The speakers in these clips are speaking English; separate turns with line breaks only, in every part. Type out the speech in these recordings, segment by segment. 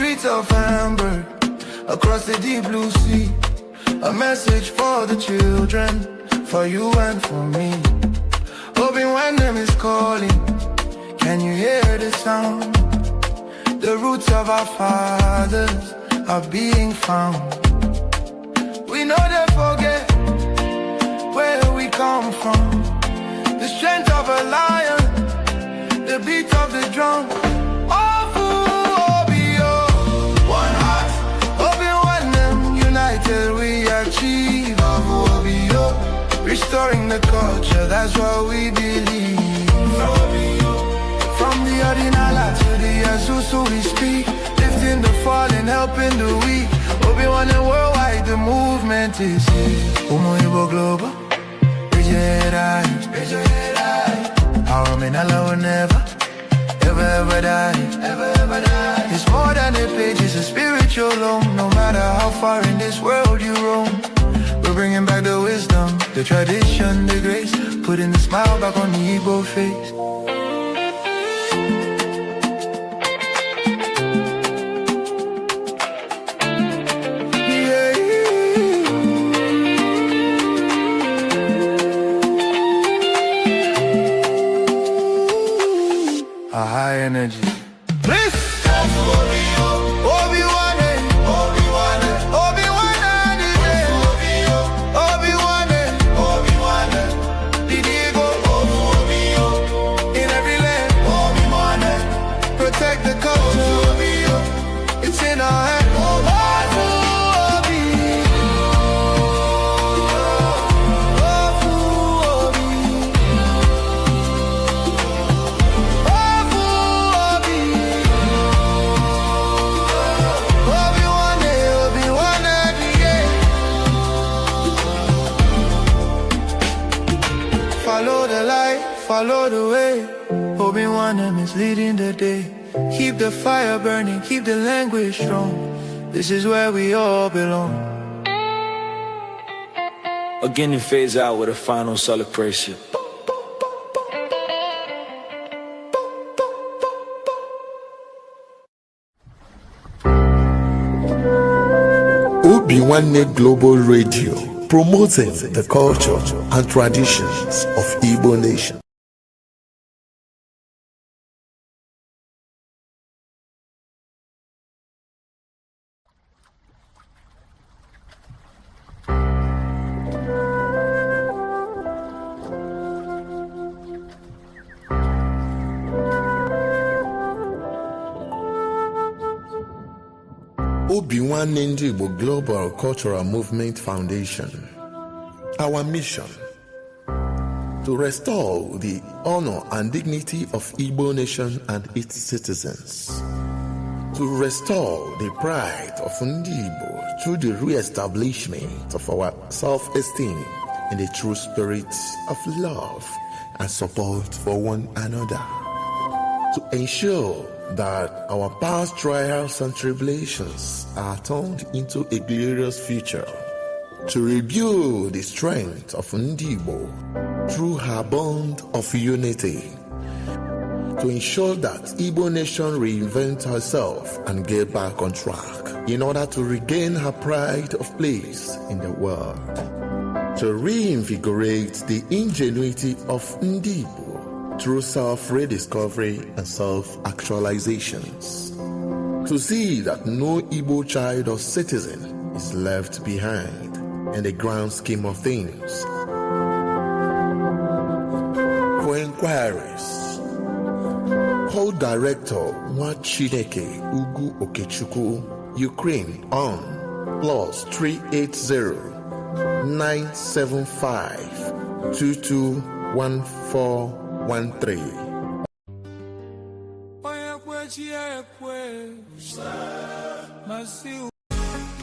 streets of Hamburg, across the deep blue sea. A message for the children, for you and for me. Hoping when them is calling, can you hear the sound? The roots of our fathers are being found. We know they forget where we come from. The strength of a lion, the beat of the drum. One heart, hoping when them united we achieve. Restoring the culture, that's what we believe. From the Ordinala to the Azusu we speak, lifting the fallen, helping the weak. Obi-Wan and worldwide, the movement is Umoibo Global. Raise your head high, raise your head high. Our men will never, ever die, ever die. It's more than a page, it's a spiritual home. No matter how far in this world you roam, we're bringing back the wisdom, the tradition, the grace, putting the smile back on the Igbo face. A high energy. Please. Follow the way, Obi-Wan is leading the day. Keep the fire burning, keep the language strong. This is where we all belong.
Again it fades out with a final celebration.
Obi-Wan Global Radio, promoting the culture and traditions of Igbo nation. Obi-Wan Igbo Global Cultural Movement Foundation. Our mission: to restore the honor and dignity of Igbo nation and its citizens, to restore the pride of Ndi Igbo through the re-establishment of our self-esteem in the true spirit of love and support for one another, to ensure that our past trials and tribulations are turned into a glorious future, to rebuild the strength of Ndi Igbo through her bond of unity, to ensure that Igbo nation reinvent herself and get back on track in order to regain her pride of place in the world, to reinvigorate the ingenuity of Ndi Igbo through self-rediscovery and self-actualizations, to see that no Igbo child or citizen is left behind in the grand scheme of things. For inquiries, call Director Nwachineke Ugu Okechukwu, Ukraine on +380 975 221413.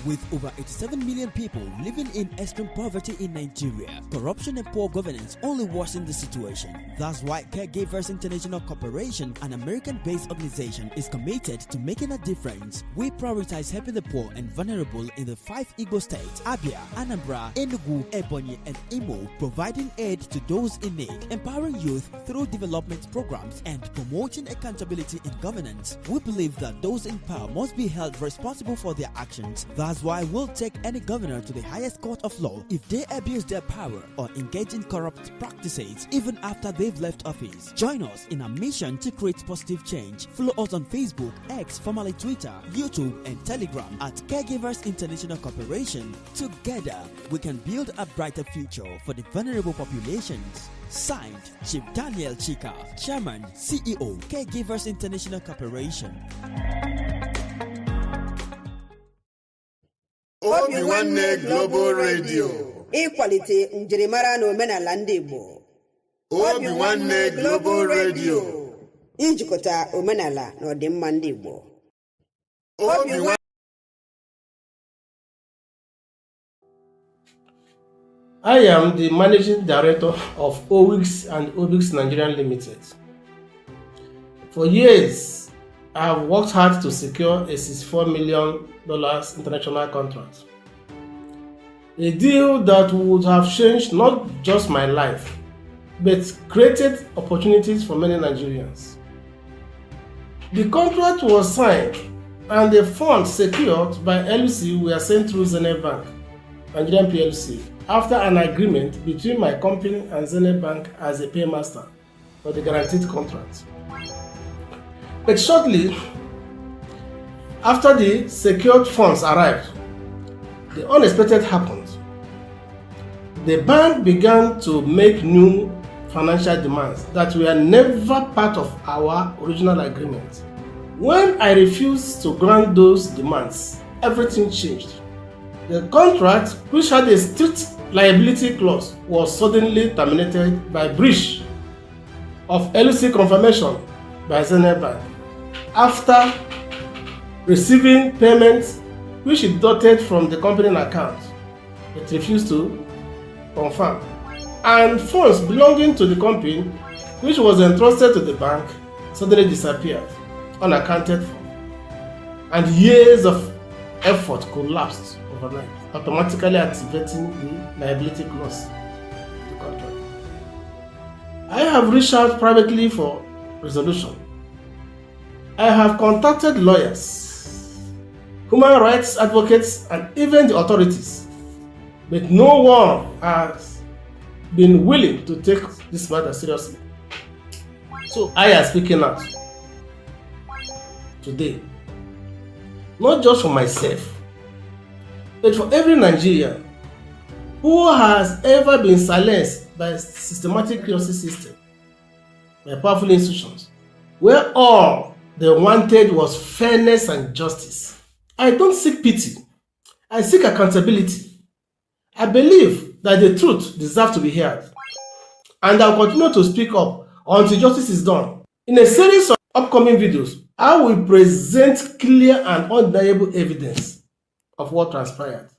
With over 87 million people living in extreme poverty in Nigeria, corruption and poor governance only worsen the situation. That's why Caregivers International Corporation, an American-based organization, is committed to making a difference. We prioritize helping the poor and vulnerable in the 5 Igbo states: Abia, Anambra, Enugu, Ebonyi, and Imo, providing aid to those in need, empowering youth through development programs, and promoting accountability in governance. We believe that those in power must be held responsible for their actions. That's why we'll take any governor to the highest court of law if they abuse their power or engage in corrupt practices even after they've left office. Join us in our mission to create positive change. Follow us on Facebook, X, formerly Twitter, YouTube, and Telegram at Caregivers International Corporation. Together, we can build a brighter future for the vulnerable populations. Signed, Chief Daniel Chika, Chairman, CEO, Caregivers International Corporation.
Obi Global Radio.
Ịkwalite njirimara na omenala ndị Igbo.
Obi Global Radio.
Ijikọta omenala na ọdịmma ndị Igbo.
I am the Managing Director of Owigs and Obigs Nigeria Limited. For years, I have worked hard to secure a $64 million international contract. A deal that would have changed not just my life, but created opportunities for many Nigerians. The contract was signed and the funds secured by LC were sent through Zenith Bank, Nigerian PLC, after an agreement between my company and Zenith Bank as a paymaster for the guaranteed contract. But shortly after the secured funds arrived, the unexpected happened. The bank began to make new financial demands that were never part of our original agreement. When I refused to grant those demands, everything changed. The contract, which had a strict liability clause, was suddenly terminated by breach of LC confirmation by Zenith Bank after receiving payments which it deducted from the company account. It refused to confirm, and funds belonging to the company, which was entrusted to the bank, suddenly disappeared, unaccounted for, and years of effort collapsed overnight, automatically activating the liability clause of the contract. I have reached out privately for resolution. I have contacted lawyers, human rights advocates, and even the authorities, but no one has been willing to take this matter seriously. So I am speaking out today, not just for myself, but for every Nigerian who has ever been silenced by a systematic justice system, by powerful institutions, where all they wanted was fairness and justice. I don't seek pity, I seek accountability. I believe that the truth deserves to be heard, and I'll continue to speak up until justice is done. In a series of upcoming videos, I will present clear and undeniable evidence of what transpired.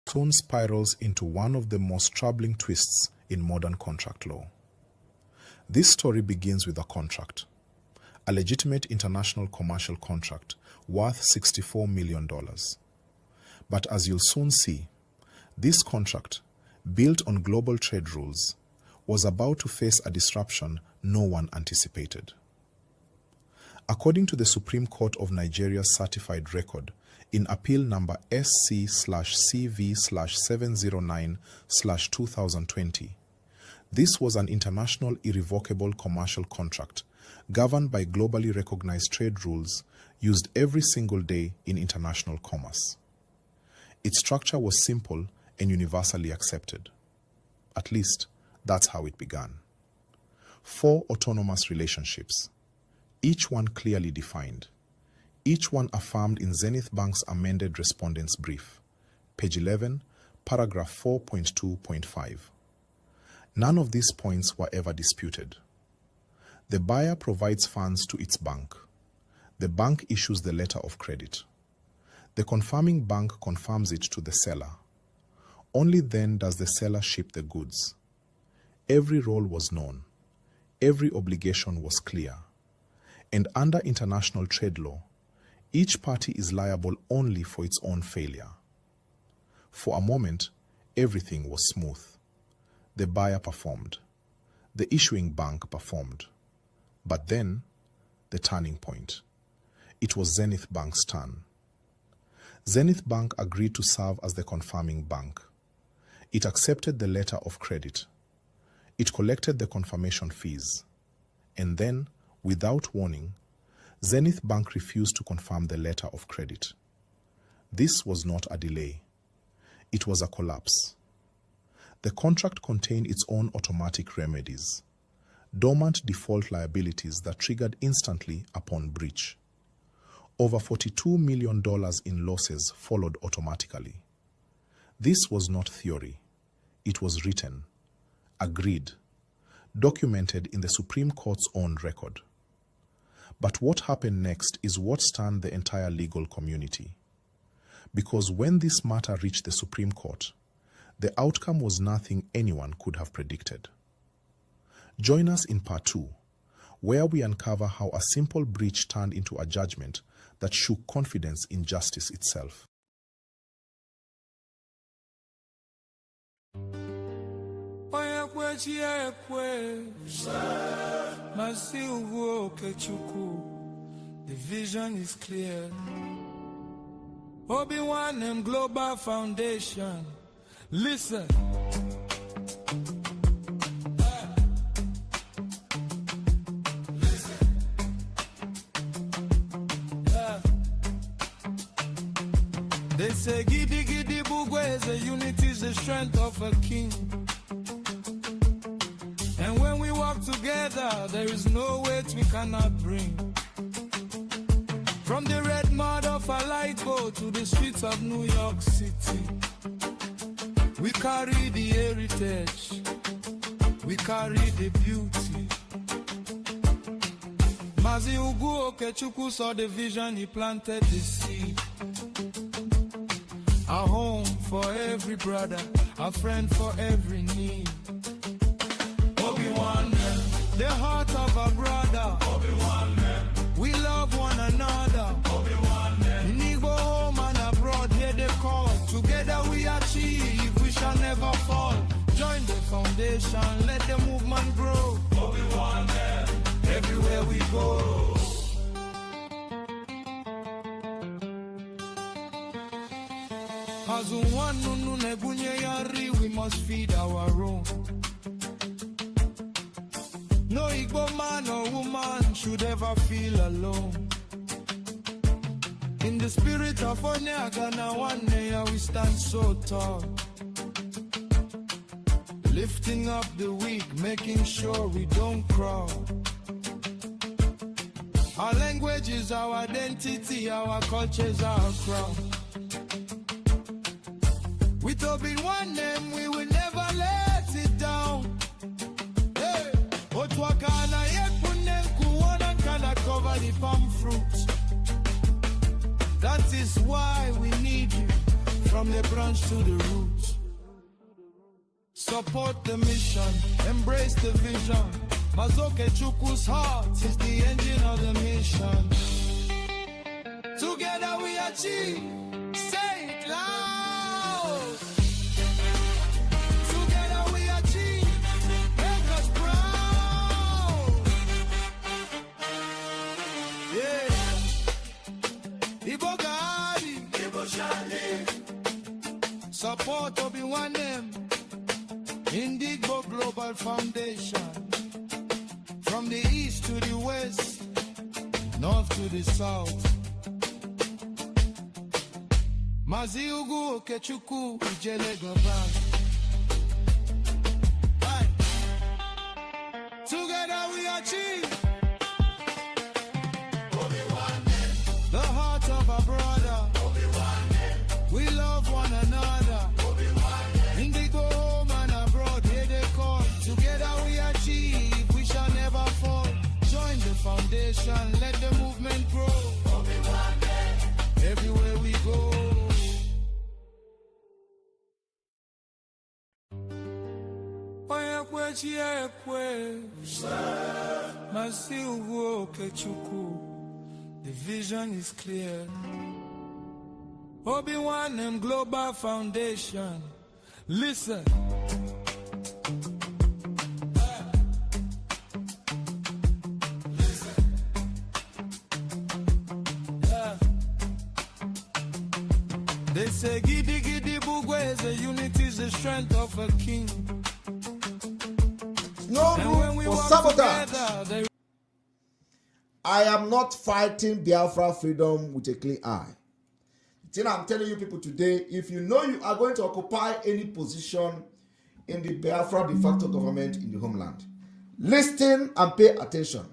Soon spirals into one of the most troubling twists in modern contract law. This story begins with a contract, a legitimate international commercial contract worth $64 million. But as you'll soon see, this contract, built on global trade rules, was about to face a disruption no one anticipated. According to the Supreme Court of Nigeria's certified record, in appeal number SC/CV/709/2020, this was an international irrevocable commercial contract governed by globally recognized trade rules used every single day in international commerce. Its structure was simple and universally accepted. At least, that's how it began. 4 autonomous relationships, each one clearly defined, each one affirmed in Zenith Bank's amended respondent's brief, page 11, paragraph 4.2.5. None of these points were ever disputed. The buyer provides funds to its bank. The bank issues the letter of credit. The confirming bank confirms it to the seller. Only then does the seller ship the goods. Every role was known. Every obligation was clear. And under international trade law, each party is liable only for its own failure. For a moment, everything was smooth. The buyer performed. The issuing bank performed. But then, the turning point. It was Zenith Bank's turn. Zenith Bank agreed to serve as the confirming bank. It accepted the letter of credit. It collected the confirmation fees. And then, without warning, Zenith Bank refused to confirm the letter of credit. This was not a delay. It was a collapse. The contract contained its own automatic remedies, dormant default liabilities that triggered instantly upon breach. Over $42 million in losses followed automatically. This was not theory. It was written, agreed, documented in the Supreme Court's own record. But what happened next is what stunned the entire legal community. Because when this matter reached the Supreme Court, the outcome was nothing anyone could have predicted. Join us in part 2, where we uncover how a simple breach turned into a judgment that shook confidence in justice itself.
The vision is clear. Obi-Wan and Global Foundation. Listen. They say giddy giddy bugwe, the unity is the strength of a king. And when we work together, there is no weight we cannot bring. From the red mud of a light boat to the streets of New York City, we carry the heritage, we carry the beauty. Mazi Ugu Okechukwu saw the vision, he planted the seed. A home for every brother, a friend for every need. Obi-Wan, the heart of a brother. Obi-Wan, we love one another. Obi-Wan, in Igbo home and abroad, hear the call. Together we achieve, we shall never fall. Join the foundation, let the movement grow. Obi-Wan, everywhere we go. As one we must feed our own. No Igbo man or woman should ever feel alone. In the spirit of Onyagana, one day we stand so tall, lifting up the weak, making sure we don't crawl. Our language is our identity, our culture is our crown. With Obi-Wan name, we will never let it down. Hey, Otwakana yekunen kuona kana cover the palm fruit. That is why we need you, from the branch to the root. Support the mission, embrace the vision. Mazoke Chukwu's heart is the engine of the mission. Together we achieve, say it loud. Together we achieve, make us proud. Yeah. Ibo Gadi, Ibo Shali. Support Obi-Wan name, Indigo Global Foundation. From the east to the west, north to the south. Mazi Ugu Okechukwu Ijele Global. Together we achieve. The heart of a brother. We love one another. Indigo home and abroad, here they call. Together we achieve, we shall never fall. and let the movement grow. Everywhere we go. The vision is clear. Obi-Wan and Global Foundation. Listen. They say giddy giddy bugwe is a unity is the strength of a king.
No room for sabotage. I am not fighting Biafra freedom with a clean eye. The thing I'm telling you people today, if you know you are going to occupy any position in the Biafra de facto government in the homeland, listen and pay attention.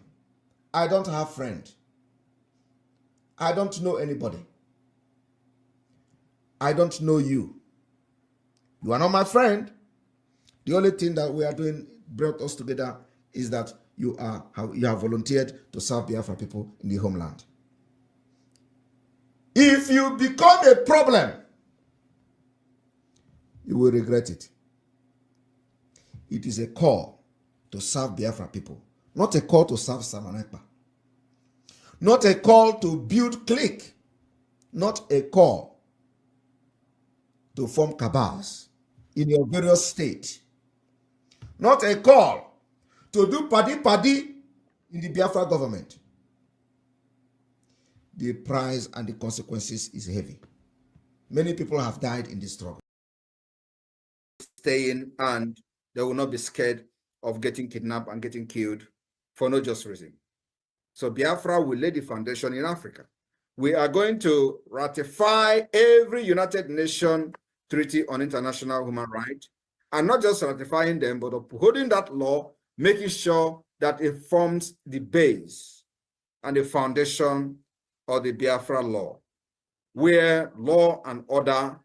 I don't have friend. I don't know anybody. I don't know you. You are not my friend. The only thing that we are doing brought us together is that you have volunteered to serve Biafra people in the homeland. If you become a problem, you will regret it. It is a call to serve Biafra people, not a call to serve Samanepa, not a call to build clique, not a call to form cabals in your various states, not a call to do paddy in the Biafra government. The price and the consequences is heavy. Many people have died in this struggle. Staying, and they will not be scared of getting kidnapped and getting killed for no just reason. So Biafra will lay the foundation in Africa. We are going to ratify every United Nations Treaty on International Human Rights, and not just ratifying them, but upholding that law, making sure that it forms the base and the foundation of the Biafra law, where law and order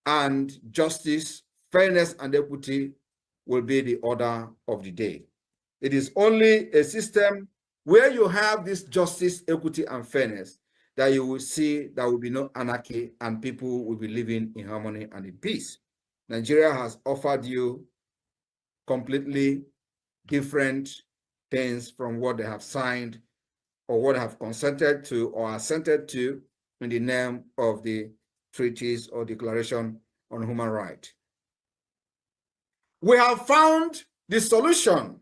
and justice, fairness and equity will be the order of the day. It is only a system where you have this justice, equity, and fairness that you will see there will be no anarchy and people will be living in harmony and in peace. Nigeria has offered you completely different things from what they have signed or what they have consented to or assented to in the name of the treaties or declaration on human rights. We have found the solution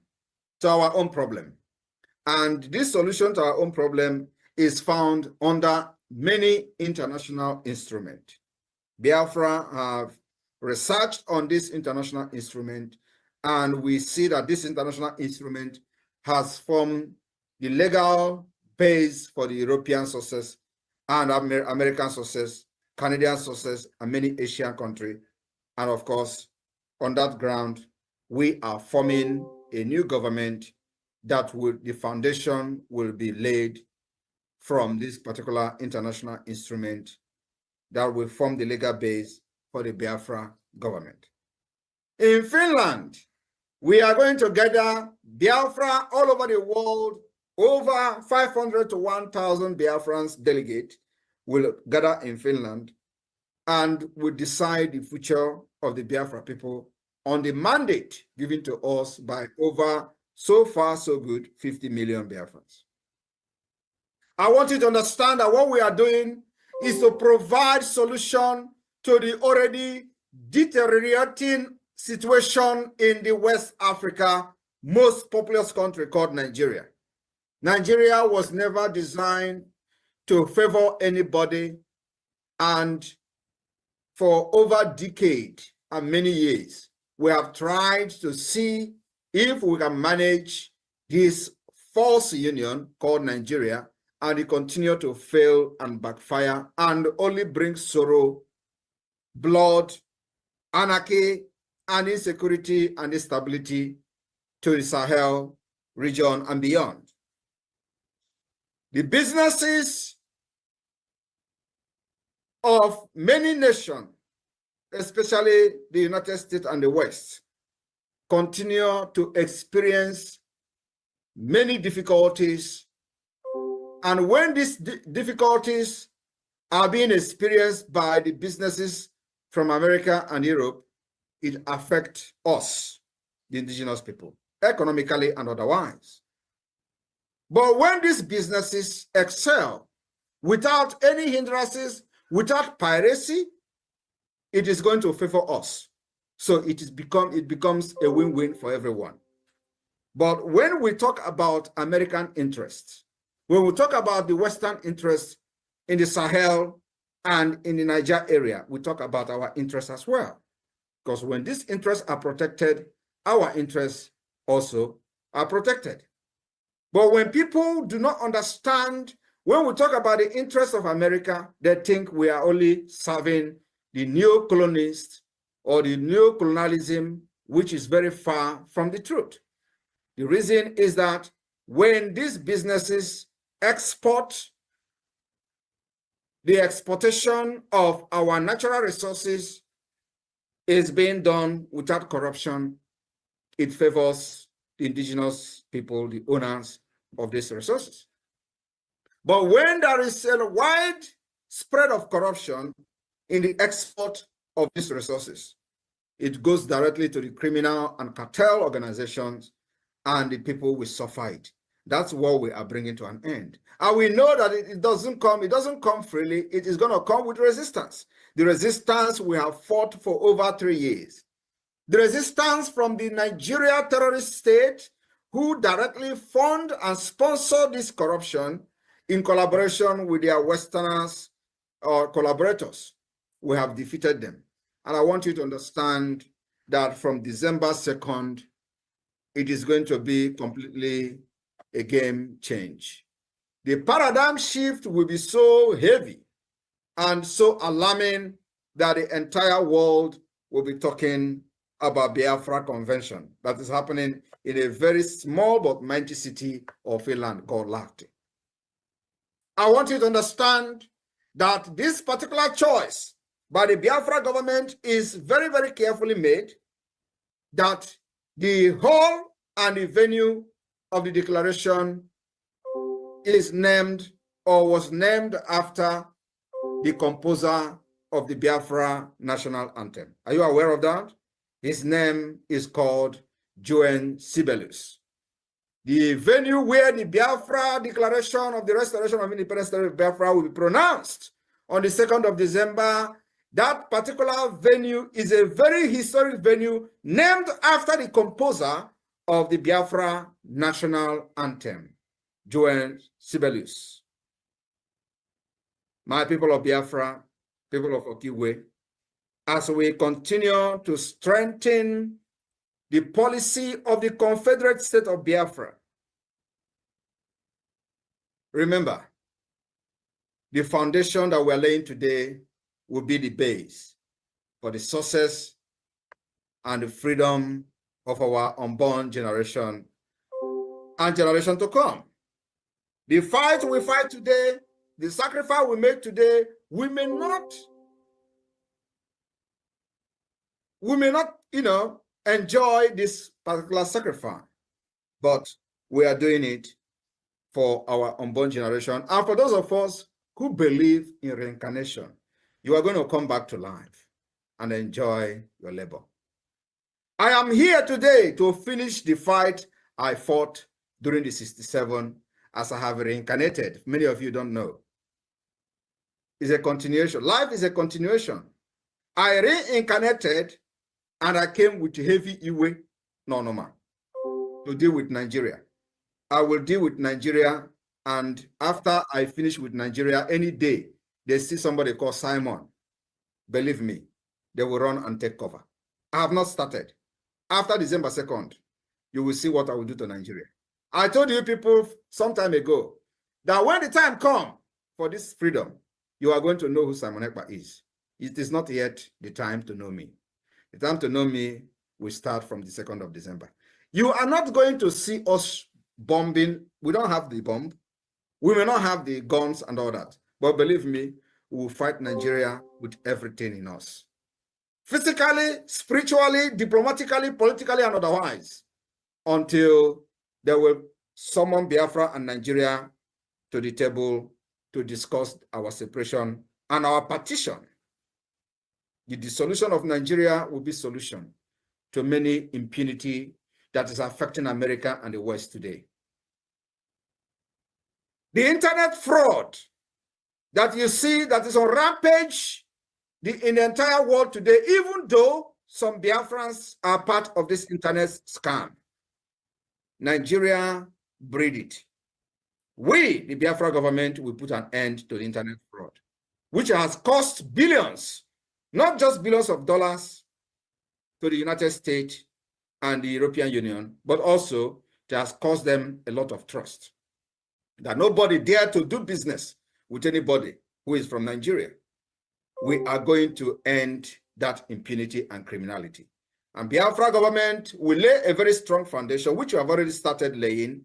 to our own problem. And this solution to our own problem is found under many international instruments. Biafra have researched on this international instrument, and we see that this international instrument has formed the legal base for the European sources and American sources, Canadian sources, and many Asian countries. And of course, on that ground, we are forming a new government that the foundation will be laid from this particular international instrument that will form the legal base for the Biafra government. In Finland, we are going to gather Biafra all over the world. Over 500 to 1,000 Biafrans delegates will gather in Finland and will decide the future of the Biafra people on the mandate given to us by over, so far so good, 50 million Biafrans. I want you to understand that what we are doing is to provide solution to the already deteriorating situation in the West Africa most populous country called Nigeria. Nigeria was never designed to favor anybody, and for over a decade and many years, we have tried to see if we can manage this false union called Nigeria, and it continue to fail and backfire and only bring sorrow, blood, anarchy, and insecurity and instability to the Sahel region and beyond. The businesses of many nations, especially the United States and the West, continue to experience many difficulties And when these difficulties are being experienced by the businesses from America and Europe, it affects us, the indigenous people, economically and otherwise. But when these businesses excel without any hindrances, without piracy, it is going to favor us. So it becomes a win-win for everyone. But when we talk about American interests, when we talk about the Western interests in the Sahel and in the Niger area, we talk about our interests as well. Because when these interests are protected, our interests also are protected. But when people do not understand, when we talk about the interests of America, they think we are only serving the neo-colonists or the neo-colonialism, which is very far from the truth. The reason is that when these businesses export, the exportation of our natural resources is being done without corruption, it favors the indigenous people, the owners of these resources. But when there is a wide spread of corruption in the export of these resources, it goes directly to the criminal and cartel organizations, and the people will suffer it. That's what we are bringing to an end. And we know that it doesn't come freely. It is going to come with resistance. The resistance we have fought for over 3 years. The resistance from the Nigeria terrorist state, who directly fund and sponsor this corruption in collaboration with their Westerners or collaborators. We have defeated them. And I want you to understand that from December 2nd, it is going to be completely a game change. The paradigm shift will be so heavy and so alarming that the entire world will be talking about Biafra Convention that is happening in a very small but mighty city of a land called Lagte. I want you to understand that this particular choice by the Biafra government is very, very carefully made, that the hall and the venue of the declaration is named or was named after the composer of the Biafra national anthem. Are you aware of that? His name is called Joan Sibelius. The venue where the Biafra declaration of the restoration of independence of Biafra will be pronounced on the 2nd of December. That particular venue is a very historic venue named after the composer of the Biafra national anthem, Joan Sibelius. My people of Biafra, people of Okiwe, as we continue to strengthen the policy of the Confederate State of Biafra, remember, the foundation that we're laying today will be the base for the success and the freedom of our unborn generation and generation to come. The fight we fight today, the sacrifice we make today, we may not, enjoy this particular sacrifice, but we are doing it for our unborn generation. And for those of us who believe in reincarnation, you are going to come back to life and enjoy your labor. I am here today to finish the fight I fought during the 67, as I have reincarnated. Many of you don't know. It's a continuation. Life is a continuation. I reincarnated and I came with heavy Iwe Nonoma to deal with Nigeria. I will deal with Nigeria, and after I finish with Nigeria, any day they see somebody called Simon, believe me, they will run and take cover. I have not started. After December 2nd, you will see what I will do to Nigeria. I told you people some time ago that when the time comes for this freedom, you are going to know who Simon Ekpa is. It is not yet the time to know me. The time to know me will start from the 2nd of December. You are not going to see us bombing. We don't have the bomb. We may not have the guns and all that. But believe me, we will fight Nigeria with everything in us. Physically, spiritually, diplomatically, politically, and otherwise, until they will summon Biafra and Nigeria to the table to discuss our separation and our partition. The dissolution of Nigeria will be solution to many impunity that is affecting America and the West today. The internet fraud that you see that is on rampage in the entire world today, even though some Biafrans are part of this internet scam, Nigeria breed it. We, the Biafra government, will put an end to the internet fraud, which has cost billions, not just billions of dollars to the United States and the European Union, but also it has cost them a lot of trust. That nobody dare to do business with anybody who is from Nigeria. We are going to end that impunity and criminality. And Biafra government will lay a very strong foundation, which we have already started laying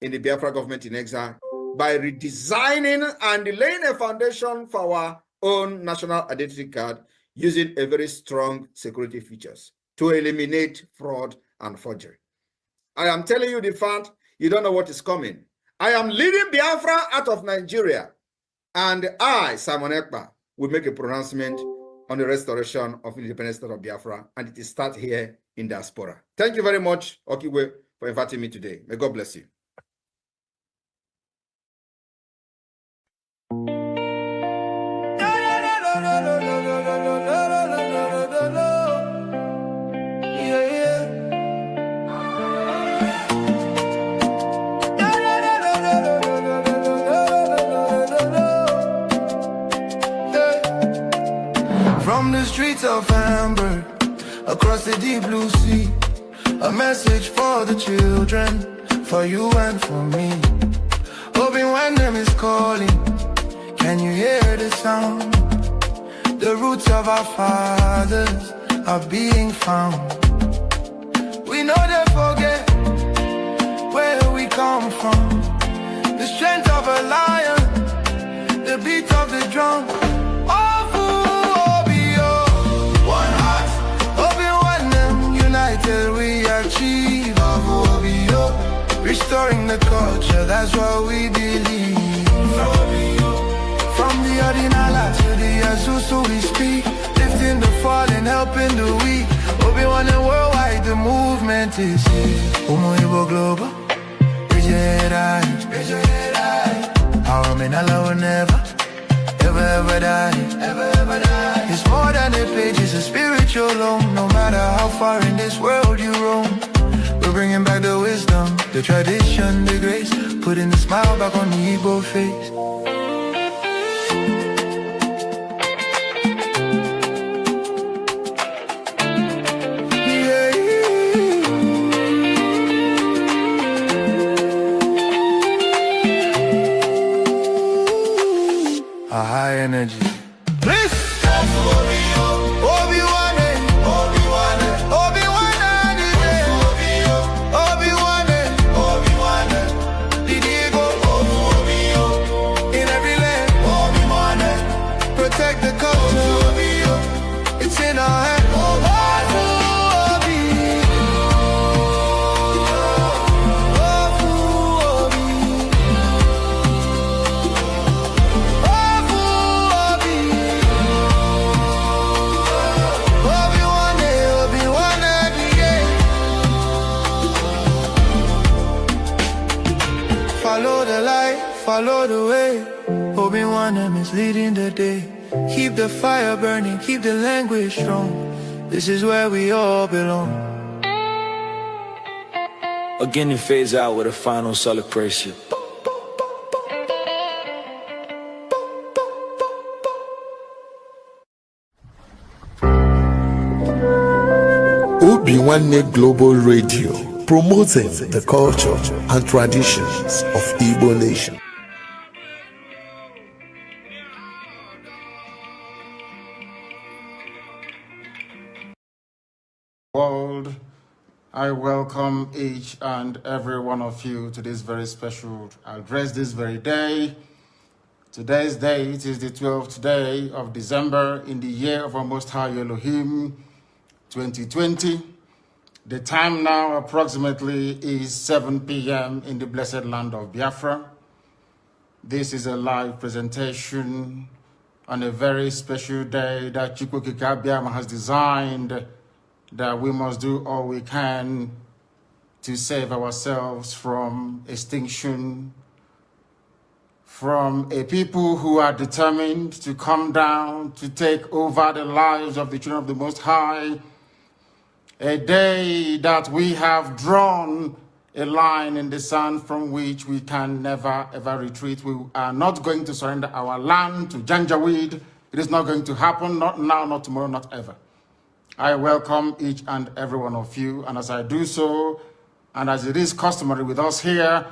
in the Biafra government in exile, by redesigning and laying a foundation for our own national identity card using a very strong security features to eliminate fraud and forgery. I am telling you the fact, you don't know what is coming. I am leading Biafra out of Nigeria, and I, Simon Ekpa, will make a pronouncement on the restoration of independent state of Biafra, and it is start here in diaspora. Thank you very much, Okiwe, for inviting me today. May God bless you.
From the streets of Hamburg, across the deep blue sea, a message for the children, for you and for me. Hoping when them is calling, can you hear the sound? The roots of our fathers are being found. We know they forget where we come from. The strength of a lion, the beat of the drum. Till we achieve restoring the culture, that's what we believe. From the ordinala to the Azusu we speak, lifting the fallen, helping the weak. Obi-Wan and worldwide, the movement is here. Umoibo global, raise your head high, raise your head high. Our menala will never ever die, ever die. It's more than a page, it's a spiritual loan. No matter how far in this world you roam, we're bringing back the wisdom, the tradition, the grace, putting the smile back on the Igbo face. A high energy. Follow the way, Obi-Wan is leading the day. Keep the fire burning, keep the language strong. This is where we all belong.
Again, you phase out with a final celebration.
Obi-Wan Global Radio, promoting the culture and traditions of Igbo nation.
World, I welcome each and every one of you to this very special address this very day. Today's date is the 12th day of December in the year of our Most High Elohim 2020. The time now approximately is 7 p.m. in the blessed land of Biafra. This is a live presentation on a very special day that Chukwukikabiama has designed, that we must do all we can to save ourselves from extinction, from a people who are determined to come down, to take over the lives of the children of the Most High, a day that we have drawn a line in the sand from which we can never, ever retreat. We are not going to surrender our land to Janjaweed. It is not going to happen, not now, not tomorrow, not ever. I welcome each and every one of you, and as I do so, and as it is customary with us here,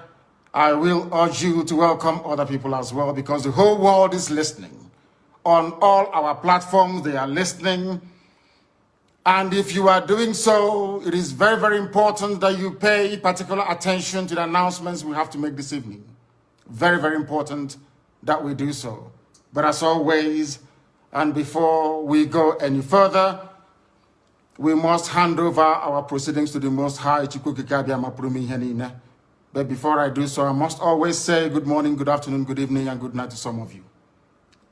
I will urge you to welcome other people as well, because the whole world is listening. On all our platforms, they are listening. And if you are doing so, it is very, very important that you pay particular attention to the announcements we have to make this evening. Very, very important that we do so. But as always, and before we go any further, we must hand over our proceedings to the Most High. But before I do so, I must always say good morning, good afternoon, good evening, and good night to some of you.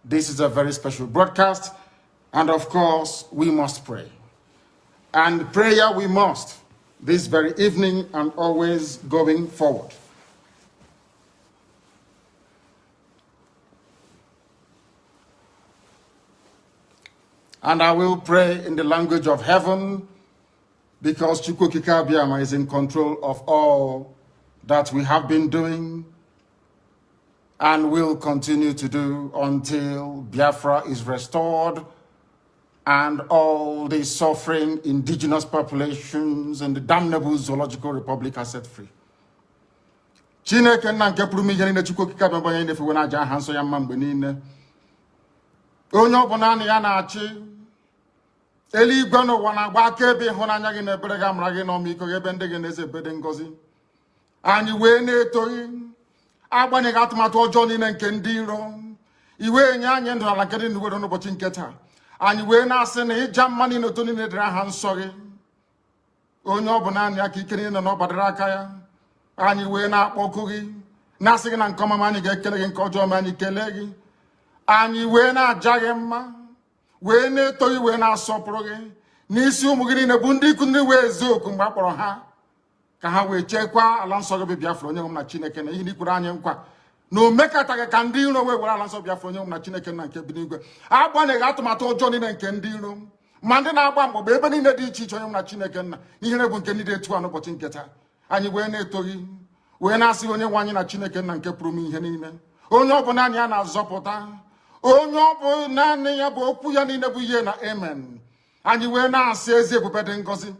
This is a very special broadcast, and of course, we must pray. And prayer we must, this very evening and always going forward. And I will pray in the language of heaven, because Chukwukikabiama is in control of all that we have been doing and will continue to do until Biafra is restored and all the suffering indigenous populations in the damnable zoological republic are set free. Chineke na nke pụrụ ihe niile Chukwukikabiama banye na-efe na aja aha nsọ ya mma mgbe niile. Onye ọbụla na ya na-achị eluigwe n'ụwa na-agba akaebe ịhụnanya gị na ebere gị amara gị n'ọmịiko gị ebe ndị gị na-eze ebede ngọzi. Anyị wee na-etoghị agbanyeghị atụmatụ ọjọọ niile nke ndị iro. Iwe nye anyị ndụ ala nke dị n'uwe n'ụbọchị nke taa. Anyị wee na-asị na ịja mma niile otu niile dịrị aha nsọ gị. Onye ọ bụ naanị aka ike niile na ọ gbadara aka ya. Anyị wee na-akpọku gị na-asị gị na nke ọma ma anyị ga-ekele gị, nke ọjọọ ma anyị kelee gị. Anyị wee na-aja gị mma, wee na-eto gị, wee na-asọpụrụ gị n'isi ụmụ gị niile bụ ndị ikwu ndị wee ezu oku mgbe a kpọrọ ha ka ha wee chekwaa ala nsọ gị bụ Biafra onye nwe m na Chineke na ihe ndị kwuru anyị nkwa na o mekataghị ka ndị iro wee were ala nsọ Biafra onye nwe m na Chineke na nke bi n'igwe. Agbanyeghị atụmatụ ọjọọ niile nke ndị iro ma ndị na-agba mgbọgba ebe niile dị iche iche onye nwe m na Chineke nna ihere bụ nke ndị dị etu a n'ụbọchị nke taa. Anyị wee na-eto gị, wee na-asị onye nwe anyị na Chineke nna nke pụrụ m ihe niile, onye ọ bụ naanị ya na-azọpụta, onye ọ bụ naanị ya bụ okwu ya niile bụ ihe na amen. Anyị wee na-asị ezi ebube dị ngọzi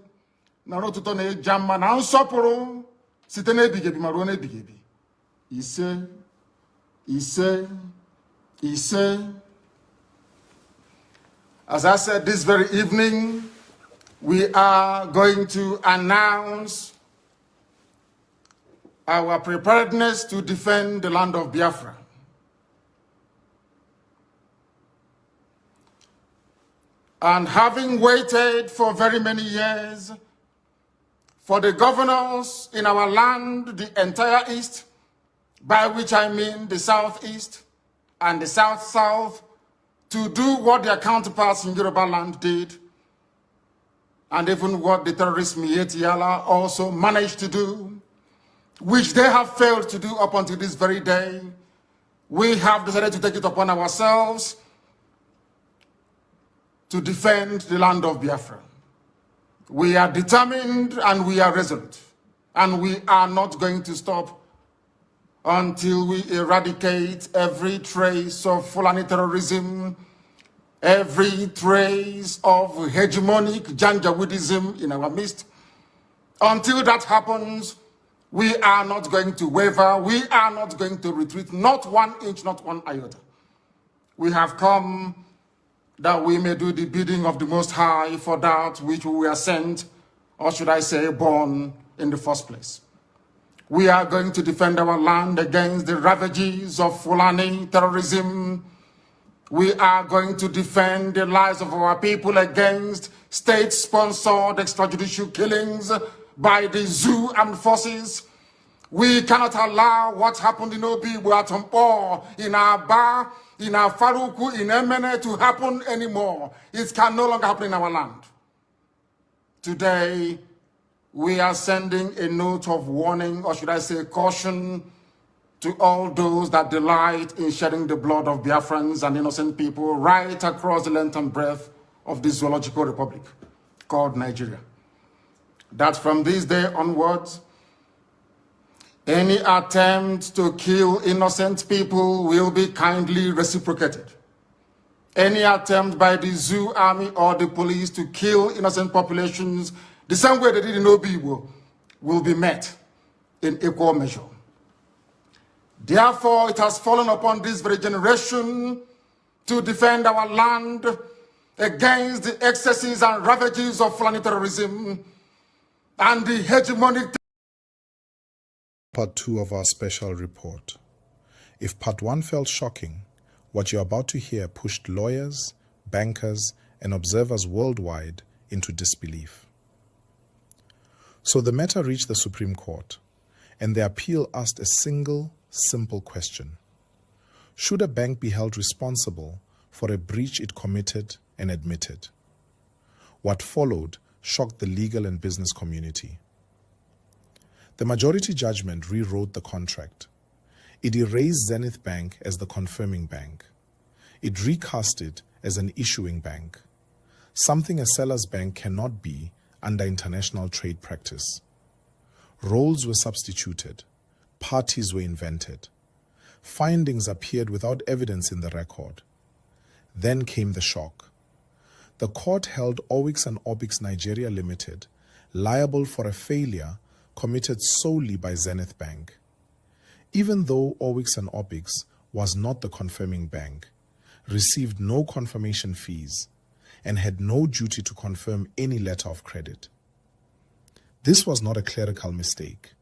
na ọtụtụ na ịja mma na nsọpụrụ site n'ebighị ebi ma ruo n'ebighị ebi. Ise, ise, ise. As I said, this very evening, we are going to announce our preparedness to defend the land of Biafra. And having waited for very many years for the governors in our land, the entire East, by which I mean the Southeast and the South-South, to do what their counterparts in Yoruba land did, and even what the terrorist Miyetti Allah also managed to do, which they have failed to do up until this very day, we have decided to take it upon ourselves to defend the land of Biafra. We are determined and we are resolute, and we are not going to stop until we eradicate every trace of Fulani terrorism, every trace of hegemonic Janjaweedism in our midst. Until that happens, we are not going to waver, we are not going to retreat, not 1 inch, not 1 iota. We have come that we may do the bidding of the Most High for that which we were sent, or should I say born, in the first place. We are going to defend our land against the ravages of Fulani terrorism. We are going to defend the lives of our people against state-sponsored extrajudicial killings by the zoo armed forces. We cannot allow what happened in Obi, Buatompo, in Aba, in Faruku, in Emene to happen anymore. It can no longer happen in our land. Today, we are sending a note of warning, or should I say caution, to all those that delight in shedding the blood of Biafrans and innocent people right across the length and breadth of this zoological republic called Nigeria. That from this day onwards, any attempt to kill innocent people will be kindly reciprocated. Any attempt by the zoo army or the police to kill innocent populations the same way they did in Obi will be met in equal measure. Therefore, it has fallen upon this very generation to defend our land against the excesses and ravages of Fulani terrorism and the hegemonic.
Part 2 of our special report. If Part 1 felt shocking, what you're about to hear pushed lawyers, bankers, and observers worldwide into disbelief. So the matter reached the Supreme Court, and the appeal asked a single, simple question. Should a bank be held responsible for a breach it committed and admitted? What followed shocked the legal and business community. The majority judgment rewrote the contract. It erased Zenith Bank as the confirming bank. It recast it as an issuing bank, something a seller's bank cannot be under international trade practice. Roles were substituted. Parties were invented. Findings appeared without evidence in the record. Then came the shock. The court held Owigs and Obigs Nigeria Limited liable for a failure committed solely by Zenith Bank. Even though Owigs and Obigs was not the confirming bank, received no confirmation fees, and had no duty to confirm any letter of credit. This was not a clerical mistake.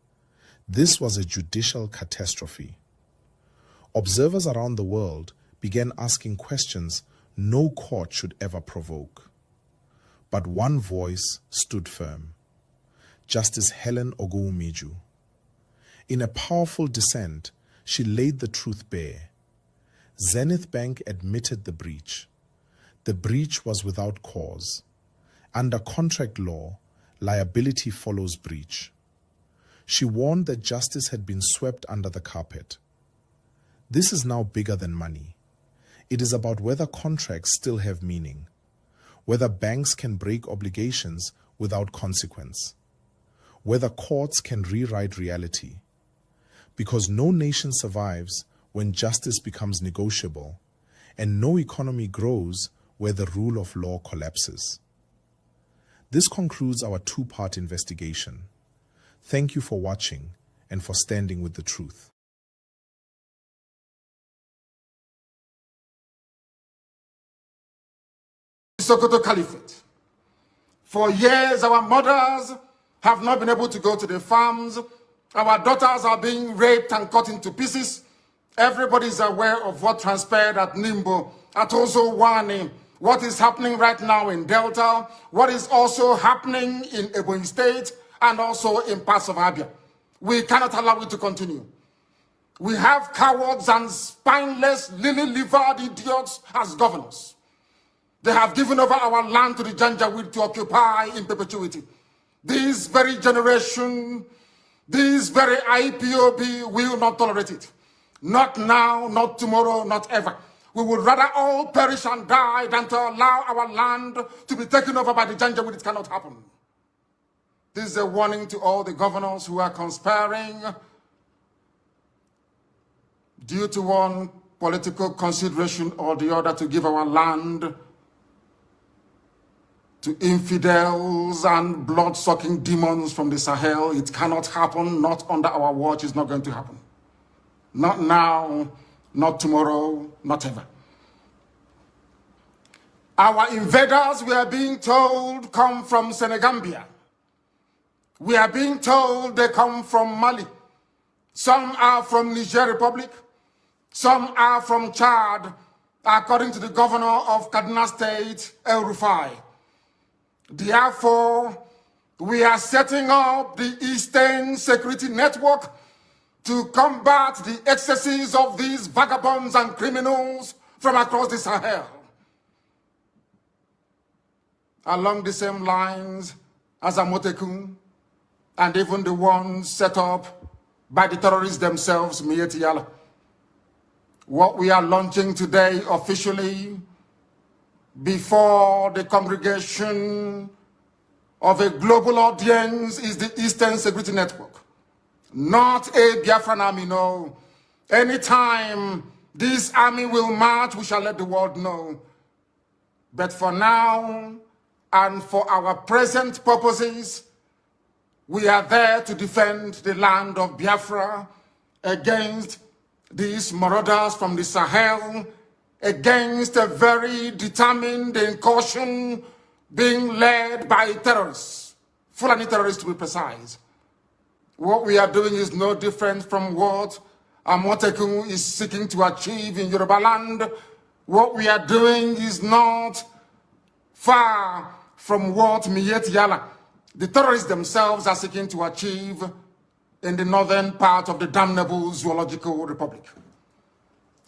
This was a judicial catastrophe. Observers around the world began asking questions no court should ever provoke. But one voice stood firm. Justice Helen Ogoumiju. In a powerful dissent, she laid the truth bare. Zenith Bank admitted the breach. The breach was without cause. Under contract law, liability follows breach. She warned that justice had been swept under the carpet. This is now bigger than money. It is about whether contracts still have meaning, whether banks can break obligations without consequence, whether courts can rewrite reality. Because no nation survives when justice becomes negotiable, and no economy grows where the rule of law collapses. This concludes our two-part investigation. Thank you for watching and for standing with the truth.
Sokoto Caliphate. For years, our mothers have not been able to go to the farms. Our daughters are being raped and cut into pieces. Everybody is aware of what transpired at Nimbo, at Ozo Wani, what is happening right now in Delta, what is also happening in Ebonyi State, and also in parts of Abia. We cannot allow it to continue. We have cowards and spineless, lily-livered idiots as governors. They have given over our land to the Janjaweed to occupy in perpetuity. This very generation, this very IPOB will not tolerate it. Not now, not tomorrow, not ever. We would rather all perish and die than to allow our land to be taken over by the Janjaweed. It cannot happen. This is a warning to all the governors who are conspiring due to one political consideration or the other to give our land to infidels and blood-sucking demons from the Sahel. It cannot happen, not under our watch. It's not going to happen. Not now, not tomorrow, not ever. Our invaders, we are being told, come from Senegambia. We are being told they come from Mali. Some are from Niger Republic. Some are from Chad, according to the governor of Kaduna State, El Rufai. Therefore, we are setting up the Eastern Security Network to combat the excesses of these vagabonds and criminals from across the Sahel. Along the same lines as Amotekun, and even the ones set up by the terrorists themselves, Miyetti Allah. What we are launching today officially before the congregation of a global audience is the Eastern Security Network. Not a Biafran army, no. Anytime this army will march, we shall let the world know. But for now, and for our present purposes, we are there to defend the land of Biafra against these marauders from the Sahel, against a very determined incursion being led by terrorists, Fulani terrorists to be precise. What we are doing is no different from what Amotekun is seeking to achieve in Yoruba land. What we are doing is not far from what Miyetti Allah, the terrorists themselves, are seeking to achieve in the northern part of the damnable Zoological Republic.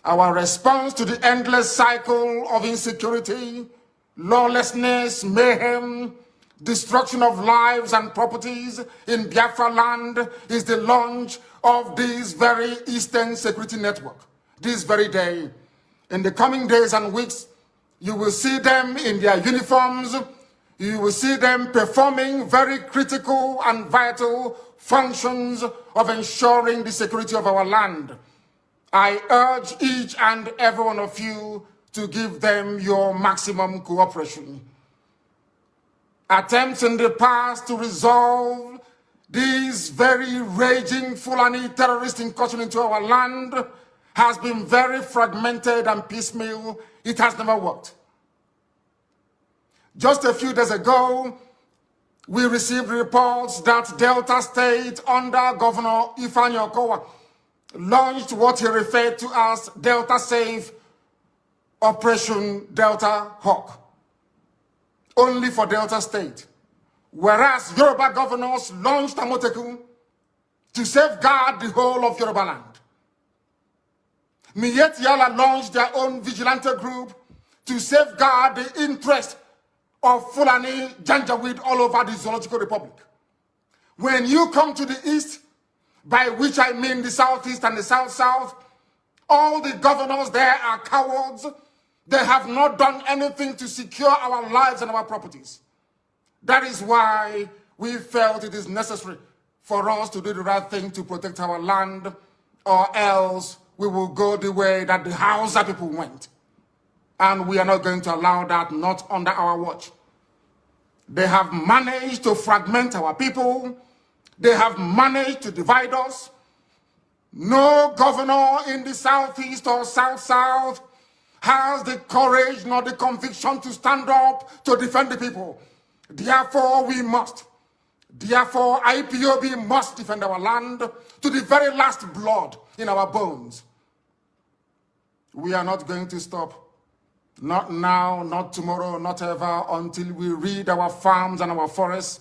Our response to the endless cycle of insecurity, lawlessness, mayhem, destruction of lives and properties in Biafra land is the launch of this very Eastern Security Network. This very day, in the coming days and weeks, you will see them in their uniforms. You will see them performing very critical and vital functions of ensuring the security of our land. I urge each and every one of you to give them your maximum cooperation. Attempts in the past to resolve these very raging Fulani terrorist incursion into our land has been very fragmented and piecemeal. It has never worked. Just a few days ago, we received reports that Delta State under Governor Ifeanyi Okowa launched what he referred to as Delta Safe Operation Delta Hawk, only for Delta State. Whereas Yoruba governors launched Amotekun to safeguard the whole of Yoruba land. Miyetti Allah launched their own vigilante group to safeguard the interest of Fulani Janjaweed all over the Zoological Republic. When you come to the east, by which I mean the southeast and the south-south, all the governors there are cowards. They have not done anything to secure our lives and our properties. That is why we felt it is necessary for us to do the right thing to protect our land, or else we will go the way that the Hausa people went. And we are not going to allow that, not under our watch. They have managed to fragment our people. They have managed to divide us. No governor in the southeast or south-south has the courage nor the conviction to stand up to defend the people. Therefore, we must. Therefore, IPOB must defend our land to the very last blood in our bones. We are not going to stop. Not now, not tomorrow, not ever, until we rid our farms and our forests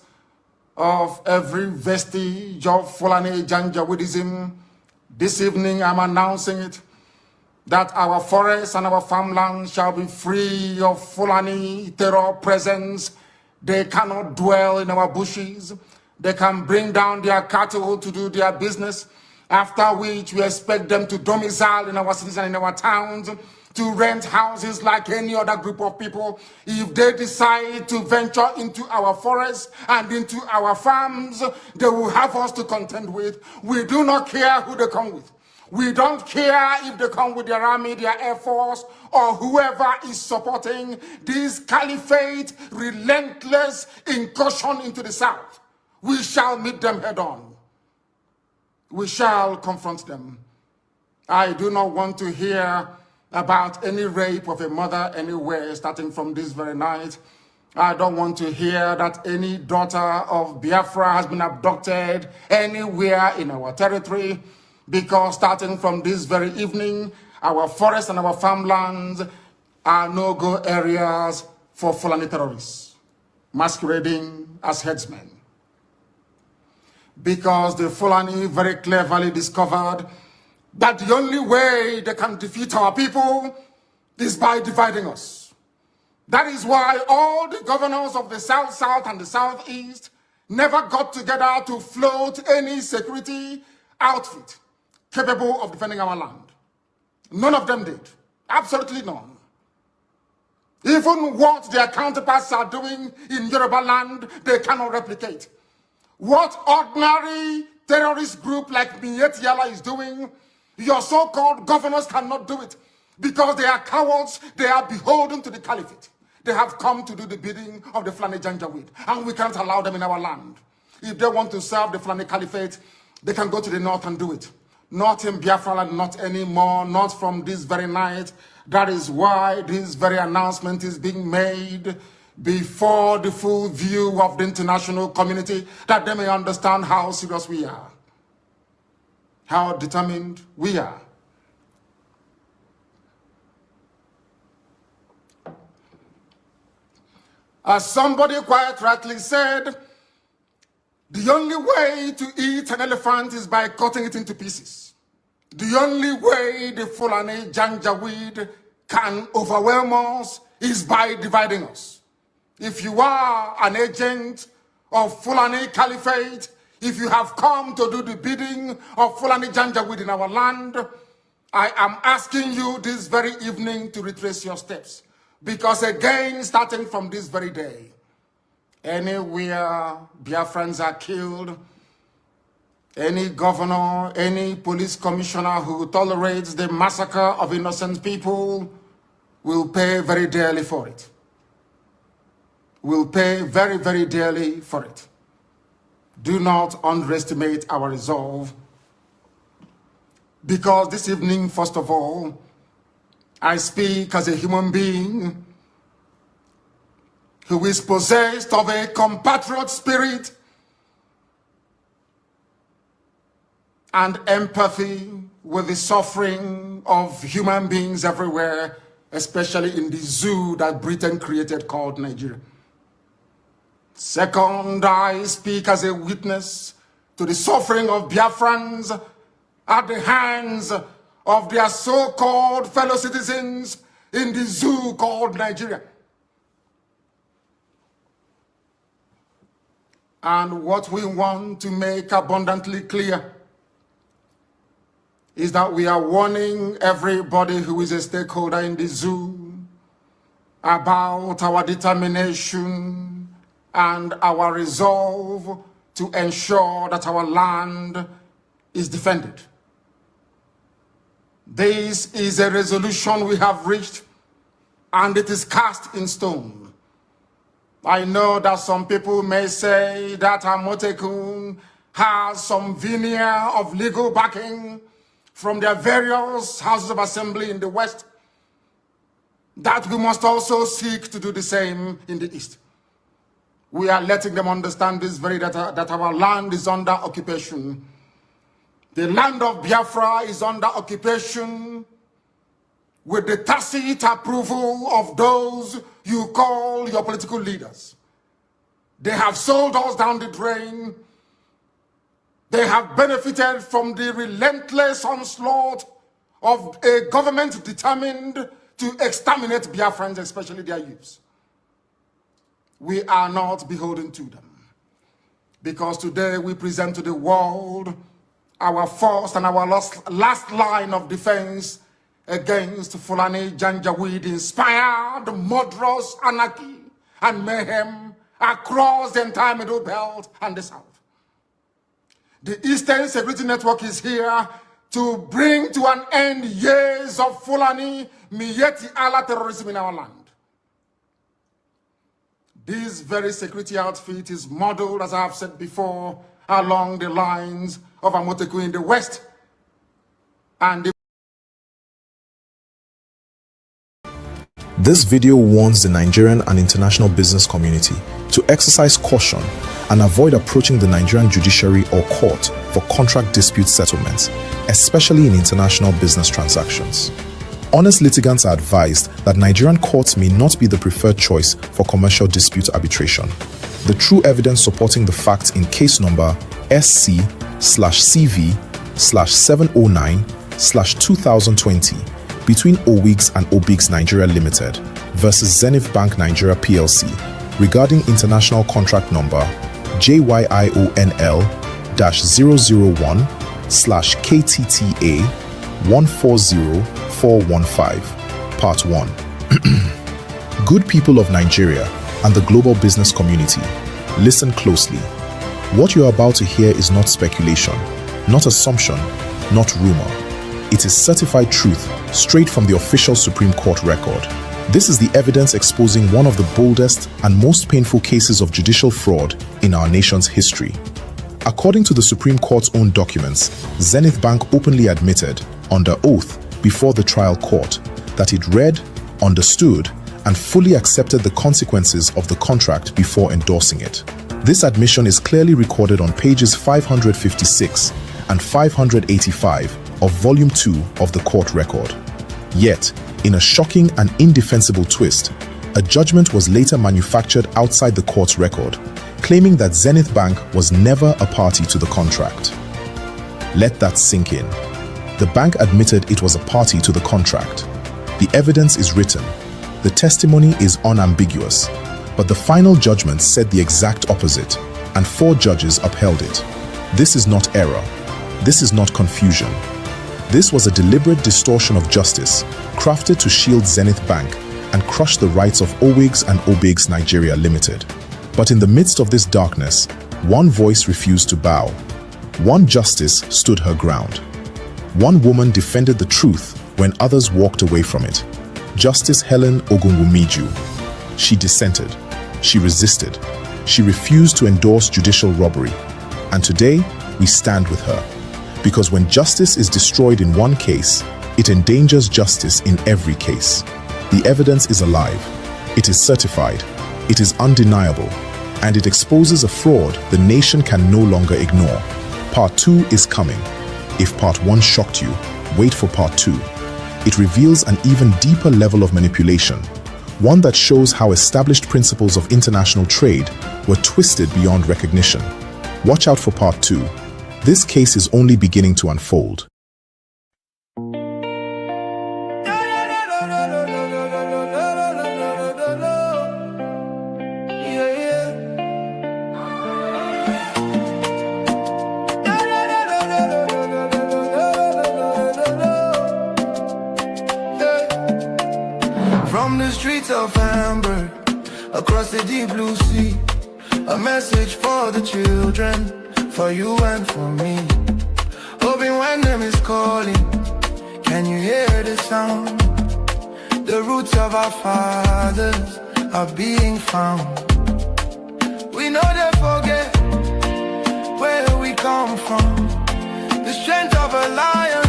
of every vestige of Fulani Janjaweedism. This evening, I'm announcing it, that our forests and our farmlands shall be free of Fulani terror presence. They cannot dwell in our bushes. They can bring down their cattle to do their business, after which we expect them to domicile in our cities and in our towns, to rent houses like any other group of people. If they decide to venture into our forests and into our farms, they will have us to contend with. We do not care who they come with. We don't care if they come with their army, their air force, or whoever is supporting this caliphate relentless incursion into the south. We shall meet them head on. We shall confront them. I do not want to hear about any rape of a mother anywhere starting from this very night. I don't want to hear that any daughter of Biafra has been abducted anywhere in our territory, because starting from this very evening, our forests and our farmlands are no-go areas for Fulani terrorists, masquerading as headsmen. because the Fulani very cleverly discovered that the only way they can defeat our people is by dividing us. That is why all the governors of the South and the Southeast never got together to float any security outfit capable of defending our land. None of them did. Absolutely none. Even what their counterparts are doing in Yoruba land, they cannot replicate. What ordinary terrorist group like Miyetti Allah is doing, your so-called governors cannot do it because they are cowards, they are beholden to the caliphate. They have come to do the bidding of the Fulani Janjaweed, and we cannot allow them in our land. If they want to serve the Fulani Caliphate, they can go to the north and do it. Not in Biafra land, not anymore, not from this very night. That is why this very announcement is being made before the full view of the international community, that they may understand how serious we are, how determined we are. As somebody quite rightly said, the only way to eat an elephant is by cutting it into pieces. The only way the Fulani Janjaweed can overwhelm us is by dividing us. If you are an agent of Fulani Caliphate, if you have come to do the bidding of Fulani Janjaweed in our land, I am asking you this very evening to retrace your steps. Because again, starting from this very day, anywhere Biafrans are killed, any governor, any police commissioner who tolerates the massacre of innocent people will pay very dearly for it. Will pay very, very dearly for it. Do not underestimate our resolve. Because this evening, first of all, I speak as a human being who is possessed of a compatriot spirit and empathy with the suffering of human beings everywhere, especially in the zoo that Britain created called Nigeria. Second, I speak as a witness to the suffering of Biafrans at the hands of their so-called fellow citizens in the zoo called Nigeria. And what we want to make abundantly clear is that we are warning everybody who is a stakeholder in the zoo about our determination and our resolve to ensure that our land is defended. This is a resolution we have reached, and it is cast in stone. I know that some people may say that Amotekun has some veneer of legal backing from their various houses of assembly in the West, that we must also seek to do the same in the East. We are letting them understand this very that our land is under occupation. The land of Biafra is under occupation with the tacit approval of those you call your political leaders. They have sold us down the drain. They have benefited from the relentless onslaught of a government determined to exterminate Biafrans, especially their youths. We are not beholden to them, because today we present to the world our first and our last line of defense against Fulani Janjaweed inspired murderous anarchy and mayhem across the entire Middle Belt and the South. The Eastern Security Network is here to bring to an end years of Fulani Miyetti Allah terrorism in our land. This very security outfit is modeled, as I have said before, along the lines of Amotekun in the West and the
This video warns the Nigerian and international business community to exercise caution and avoid approaching the Nigerian judiciary or court for contract dispute settlements, especially in international business transactions. Honest litigants are advised that Nigerian courts may not be the preferred choice for commercial dispute arbitration. The true evidence supporting the facts in case number SC/CV/709/2020 between Owigs and Obigs Nigeria Limited versus Zenith Bank Nigeria PLC regarding international contract number JYIONL-001/KTTA140415, Part 1. Good people of Nigeria and the global business community, listen closely. What you are about to hear is not speculation, not assumption, not rumor. It is certified truth straight from the official Supreme Court record. This is the evidence exposing one of the boldest and most painful cases of judicial fraud in our nation's history. According to the Supreme Court's own documents, Zenith Bank openly admitted, under oath before the trial court, that it read, understood, and fully accepted the consequences of the contract before endorsing it. This admission is clearly recorded on pages 556 and 585 of Volume 2 of the court record. Yet, in a shocking and indefensible twist, a judgment was later manufactured outside the court's record, claiming that Zenith Bank was never a party to the contract. Let that sink in. The bank admitted it was a party to the contract. The evidence is written. The testimony is unambiguous. But the final judgment said the exact opposite, and 4 judges upheld it. This is not error. This is not confusion. This was a deliberate distortion of justice, crafted to shield Zenith Bank and crush the rights of Owigs and Obigs Nigeria Limited. But in the midst of this darkness, one voice refused to bow. One justice stood her ground. One woman defended the truth when others walked away from it. Justice Helen Ogunwumiju. She dissented. She resisted. She refused to endorse judicial robbery. And today, we stand with her. Because when justice is destroyed in one case, it endangers justice in every case. The evidence is alive. It is certified. It is undeniable. And it exposes a fraud the nation can no longer ignore. Part 2 is coming. If Part 1 shocked you, wait for Part 2. It reveals an even deeper level of manipulation, one that shows how established principles of international trade were twisted beyond recognition. Watch out for Part 2. This case is only beginning to unfold.
From the streets of Hamburg, across the deep blue sea, a message for the children, for you and for me. Hoping when them is calling, can you hear the sound? The roots of our fathers are being found. We know they forget where we come from. The strength of a lion,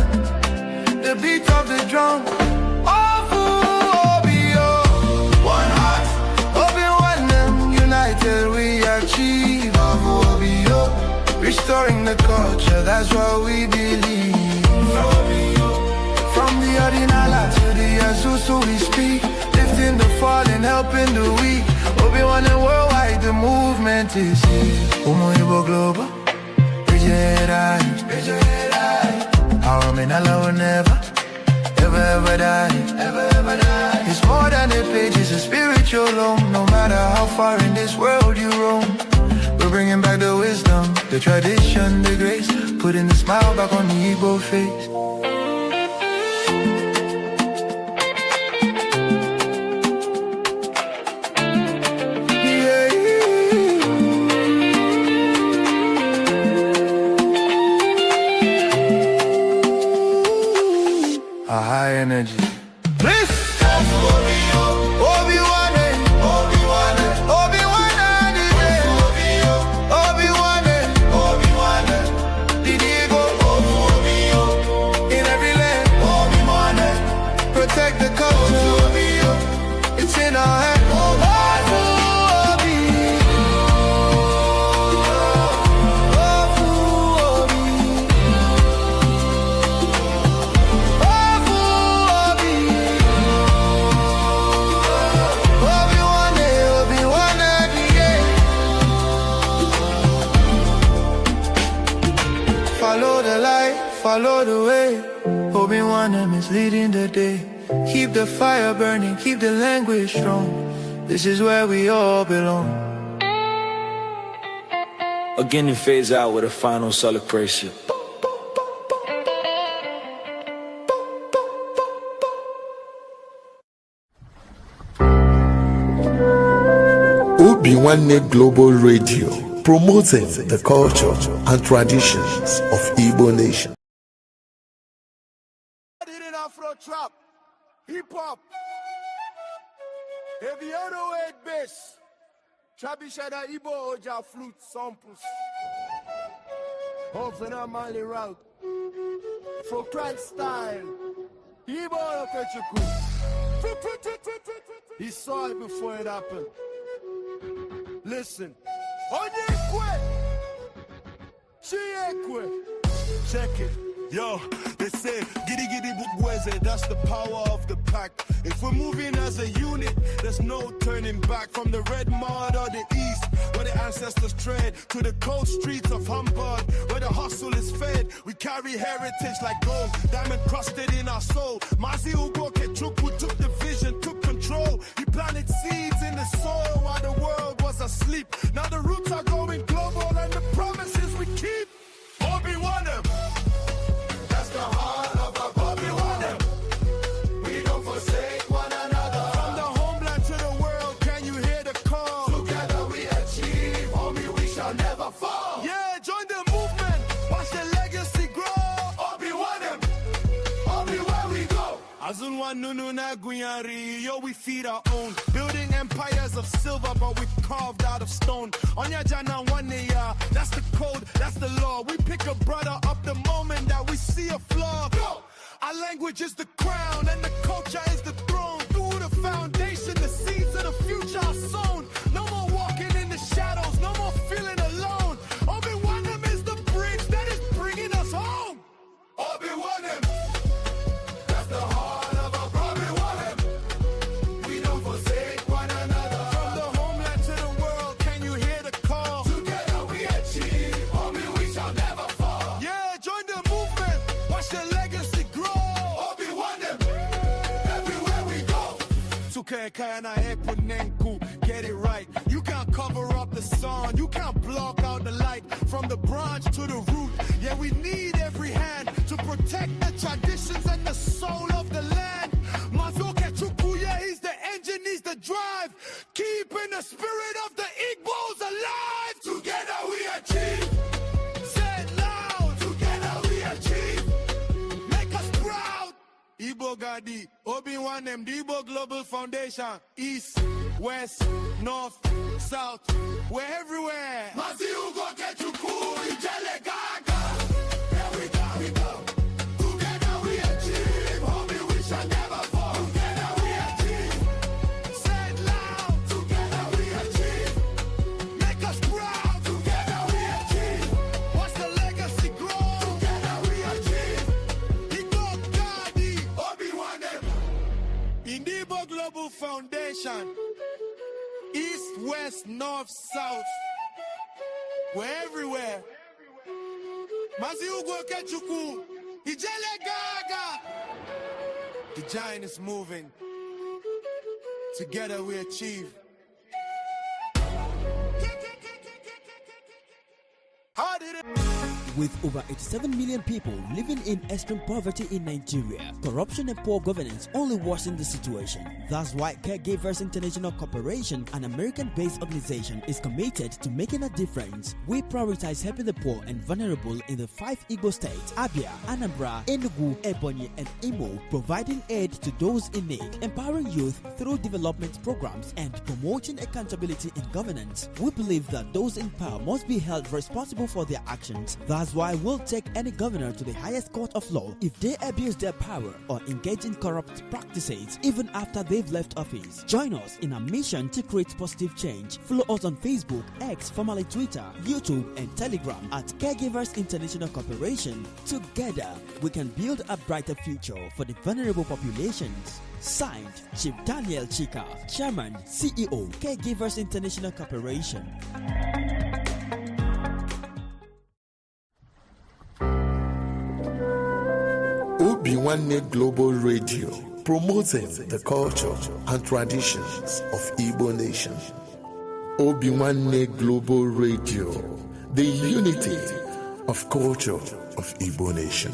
the beat of the drum. We achieve restoring the culture, that's what we believe. From the ordinala to the Azusu we speak, lifting the fallen, helping the weak. Obi-Wan and worldwide, the movement is here. Umoibo global, raise your head high. Our menala will never, ever die. It's more than a page, it's a spiritual home. No matter how far in this world you roam, we're bringing back the wisdom, the tradition, the grace, putting the smile back on the Igbo face. A high energy. follow the way. Obi-Wan is leading the day. Keep the fire burning, keep the language strong. This is where we all belong.
Again and phase out with a final celebration.
Obi-Wan Global Radio, promoting the culture and traditions of Igbo nation.
Afro trap, hip hop, heavy other bass, traditional Igbo Oja flute samples, Hovena Mali route, folk crank style, Igbo Okechuku. He saw it before it happened. Listen, check it.
Yo, they say, giddy giddy bugweze, that's the power of the pack. If we're moving as a unit, there's no turning back. From the red mud or the east, where the ancestors tread, to the cold streets of Hamburg, where the hustle is fed. We carry heritage like gold, diamond crusted in our soul. Mazi Ugo Kechuku took the vision, took control. He planted seeds in the soil while the world was asleep. Now the roots are going global and the promises we keep. Obi-Wan them. The heart of a Bobby-Wan. We don't forsake one another. From the homeland to the world, can you hear the call? Together we achieve, homie, we shall never fall. Yeah, join the movement, watch the legacy grow. Obi-Wan, Obi-Wan we go. Azunwa Nunu na Guyari, yo, we feed our own. Building empires of silver, but we carved out of stone. Onya Jana Waneya, that's the code, that's the law. We pick a brother up the moment that we see a flaw. Go! Our language is the crown and the culture is the throne. Through the foundation, the seeds of the future are sown. No more walking in the shadows, no more feeling alone. Obi-Wan is the bridge that is bringing us home. Obi-Wan, that's the heart of our Obi-Wan. We don't forsake one another. From the homeland to the world, can you hear the call? Together we achieve, homie, we shall never fall. Yeah, join the movement, watch the legacy grow. Obi-Wan everywhere we go. Get it right. You can't cover up the sun, you can't block out the light. From the branch to the root, yeah, we need every hand to protect the traditions and the soul of the land. Mazoke Chukuya, he's the engine, he's the drive, keeping the spirit of the Igbos alive. Together we achieve. Say it loud. Together we achieve. Make us proud. Igbo Gadi, Obi-Wan the Igbo Global Foundation. East, West, North, South, we're everywhere. Mazi Ugo Kechuku, Ijele Gaga. Here we go, we go. Together we achieve, homie, we shall never fall. Together we achieve. Say it loud. Together we achieve. Make us proud. Together we achieve. Watch the legacy grow. Together we achieve. Igbo Gadi, Obi-Wan Igbo Global Foundation. East, West, North, South, we're everywhere. Mazi Ugo Kechuku, Ijele Gaga. The giant is moving. Together we achieve. How did it?
With over 87 million people living in extreme poverty in Nigeria, corruption and poor governance only worsen the situation. That's why Caregivers International Corporation, an American-based organization, is committed to making a difference. We prioritize helping the poor and vulnerable in the 5 Igbo states: Abia, Anambra, Enugu, Ebonyi, and Imo, providing aid to those in need, empowering youth through development programs, and promoting accountability in governance. We believe that those in power must be held responsible for their actions. That's why we'll take any governor to the highest court of law if they abuse their power or engage in corrupt practices even after they've left office. Join us in our mission to create positive change. Follow us on Facebook, X, formerly Twitter, YouTube, and Telegram at Caregivers International Corporation. Together, we can build a brighter future for the vulnerable populations. Signed, Chief Daniel Chika, Chairman, CEO, Caregivers International Corporation.
Obiwanne Global Radio, promoting the culture and traditions of Igbo Nation. Obiwanne Global Radio, the unity of culture of Igbo Nation.